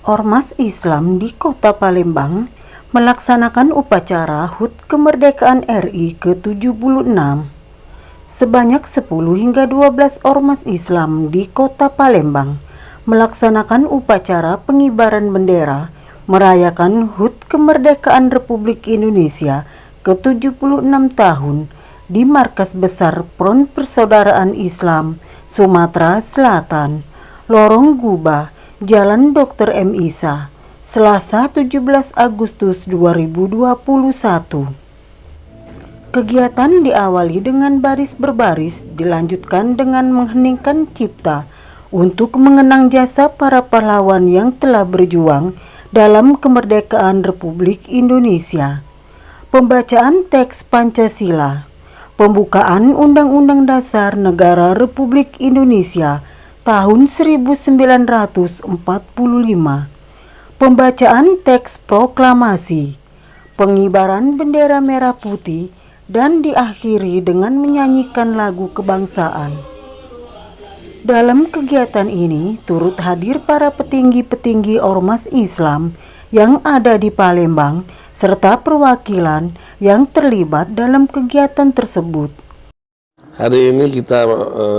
Ormas Islam di Kota Palembang melaksanakan upacara HUT Kemerdekaan RI ke-76. Sebanyak 10 hingga 12 ormas Islam di Kota Palembang melaksanakan upacara pengibaran bendera merayakan HUT Kemerdekaan Republik Indonesia ke-76 tahun di Markas Besar Front Persaudaraan Islam Sumatera Selatan, Lorong Guba, Jalan Dr. M. Isa, Selasa 17 Agustus 2021. Kegiatan diawali dengan baris berbaris, dilanjutkan dengan mengheningkan cipta untuk mengenang jasa para pahlawan yang telah berjuang dalam kemerdekaan Republik Indonesia. Pembacaan teks Pancasila, pembukaan Undang-Undang Dasar Negara Republik Indonesia tahun 1945, pembacaan teks proklamasi, pengibaran bendera merah putih, dan diakhiri dengan menyanyikan lagu kebangsaan. Dalam kegiatan ini turut hadir para petinggi-petinggi ormas Islam yang ada di Palembang serta perwakilan yang terlibat dalam kegiatan tersebut. Hari ini kita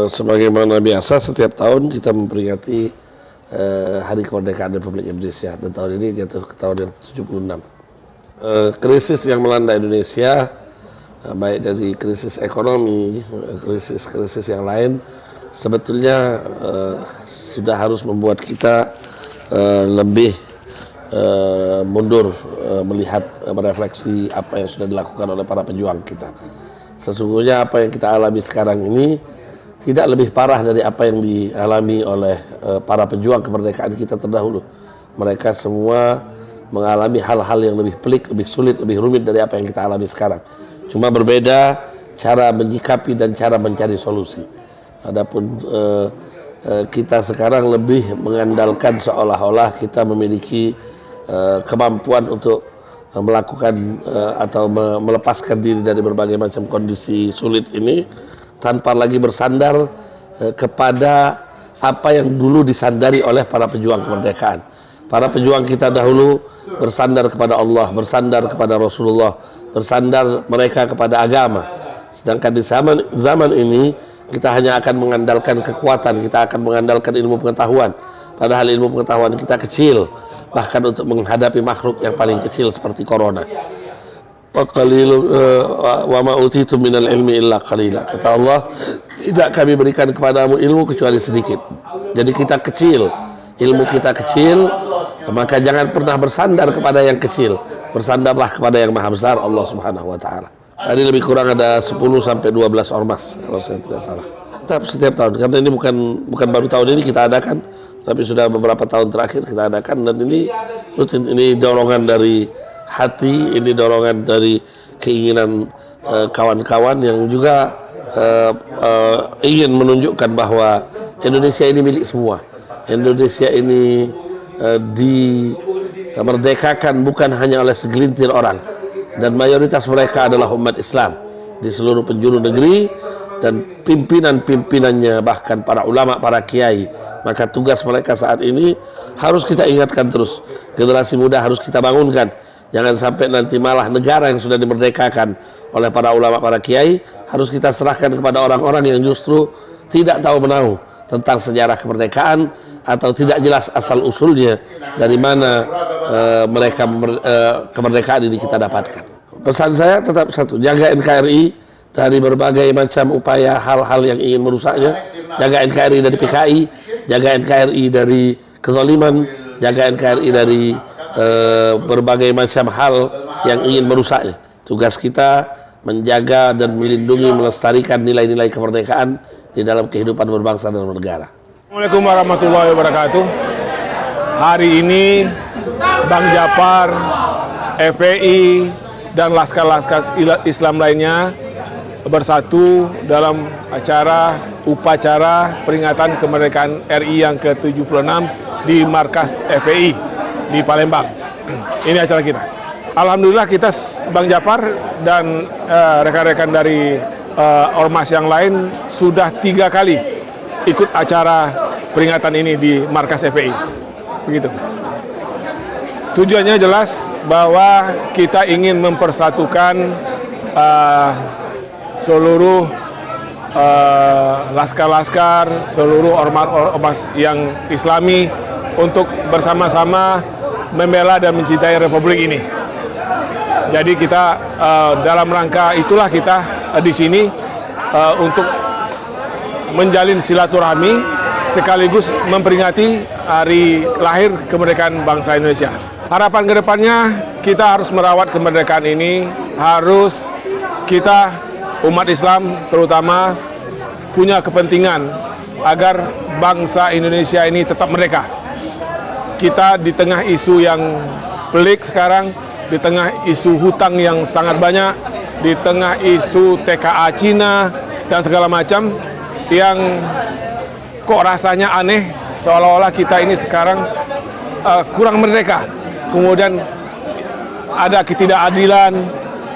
sebagaimana biasa setiap tahun kita memperingati Hari Kemerdekaan Republik Indonesia, dan tahun ini jatuh ke tahun yang 76. Krisis yang melanda Indonesia, baik dari krisis ekonomi, krisis yang lain, sebetulnya sudah harus membuat kita lebih mundur melihat, merefleksi apa yang sudah dilakukan oleh para pejuang kita. Sesungguhnya apa yang kita alami sekarang ini tidak lebih parah dari apa yang dialami oleh para pejuang kemerdekaan kita terdahulu. Mereka semua mengalami hal-hal yang lebih pelik, lebih sulit, lebih rumit dari apa yang kita alami sekarang. Cuma berbeda cara menyikapi dan cara mencari solusi. Adapun kita sekarang lebih mengandalkan seolah-olah kita memiliki kemampuan untuk melakukan atau melepaskan diri dari berbagai macam kondisi sulit ini tanpa lagi bersandar kepada apa yang dulu disandari oleh para pejuang kemerdekaan. Para pejuang kita dahulu bersandar kepada Allah, bersandar kepada Rasulullah, bersandar mereka kepada agama. Sedangkan di zaman ini kita hanya akan mengandalkan kekuatan, kita akan mengandalkan ilmu pengetahuan. Padahal ilmu pengetahuan kita kecil, bahkan untuk menghadapi makhluk yang paling kecil seperti corona. Wa ma utitum minal ilmi illa qalila. Kata Allah, tidak kami berikan kepadamu ilmu kecuali sedikit. Jadi kita kecil, ilmu kita kecil, maka jangan pernah bersandar kepada yang kecil. Bersandarlah kepada yang maha besar, Allah Subhanahu wa taala. Tadi lebih kurang ada 10 sampai 12 ormas kalau saya tidak salah. Setiap tahun, karena ini bukan baru tahun ini kita adakan, tapi sudah beberapa tahun terakhir kita adakan, dan ini rutin. Ini dorongan dari hati, ini dorongan dari keinginan kawan-kawan yang juga ingin menunjukkan bahwa Indonesia ini milik semua. Indonesia ini dimerdekakan bukan hanya oleh segelintir orang, dan mayoritas mereka adalah umat Islam di seluruh penjuru negeri, dan pimpinan-pimpinannya bahkan para ulama, para kiai. Maka tugas mereka saat ini harus kita ingatkan terus. Generasi muda harus kita bangunkan. Jangan sampai nanti malah negara yang sudah dimerdekakan oleh para ulama, para kiai harus kita serahkan kepada orang-orang yang justru tidak tahu menahu tentang sejarah kemerdekaan, atau tidak jelas asal usulnya dari mana kemerdekaan ini kita dapatkan. Pesan saya tetap satu, jaga NKRI dari berbagai macam upaya hal-hal yang ingin merusaknya. Jaga NKRI dari PKI, jaga NKRI dari kezaliman, jaga NKRI dari berbagai macam hal yang ingin merusaknya. Tugas kita menjaga dan melindungi, melestarikan nilai-nilai kemerdekaan di dalam kehidupan berbangsa dan bernegara. Assalamualaikum warahmatullahi wabarakatuh. Hari ini Bang Japar, FPI, dan laskar-laskar Islam lainnya bersatu dalam upacara peringatan kemerdekaan RI yang ke-76 di Markas FPI di Palembang. Ini acara kita. Alhamdulillah kita Bang Japar dan rekan-rekan dari ormas yang lain sudah 3 kali ikut acara peringatan ini di markas FPI. Begitu. Tujuannya jelas bahwa kita ingin mempersatukan seluruh laskar-laskar, seluruh ormas yang Islami untuk bersama-sama membela dan mencintai Republik ini. Jadi kita dalam rangka itulah kita di sini untuk menjalin silaturahmi sekaligus memperingati hari lahir kemerdekaan bangsa Indonesia. Harapan kedepannya kita harus merawat kemerdekaan ini, harus kita umat Islam terutama punya kepentingan agar bangsa Indonesia ini tetap merdeka. Kita di tengah isu yang pelik sekarang, di tengah isu hutang yang sangat banyak, di tengah isu TKA Cina dan segala macam yang kok rasanya aneh, seolah-olah kita ini sekarang kurang merdeka. Kemudian ada ketidakadilan,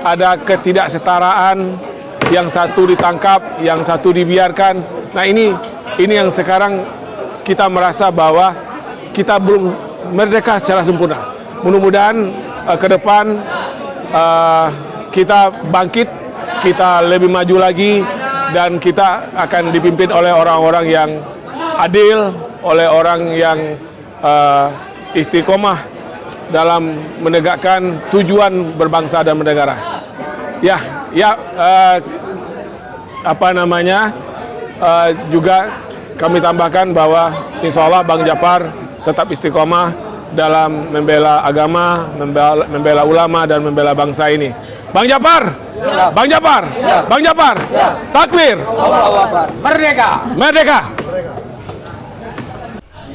ada ketidaksetaraan, yang satu ditangkap, yang satu dibiarkan. Nah ini yang sekarang kita merasa bahwa kita belum merdeka secara sempurna. Mudah-mudahan ke depan kita bangkit, kita lebih maju lagi, dan kita akan dipimpin oleh orang-orang yang adil, oleh orang yang istiqomah dalam menegakkan tujuan berbangsa dan bernegara. Juga kami tambahkan bahwa insya Allah Bang Japar tetap istiqomah dalam membela agama, membela ulama, dan membela bangsa ini. Bang Japar, Bang Japar, Bang Japar, takbir, merdeka, merdeka.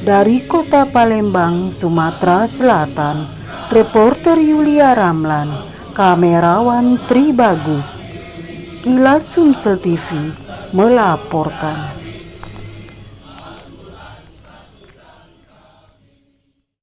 Dari kota Palembang, Sumatera Selatan, reporter Yulia Ramlan, kamerawan Tri Bagus, Kilas Sumsel TV melaporkan.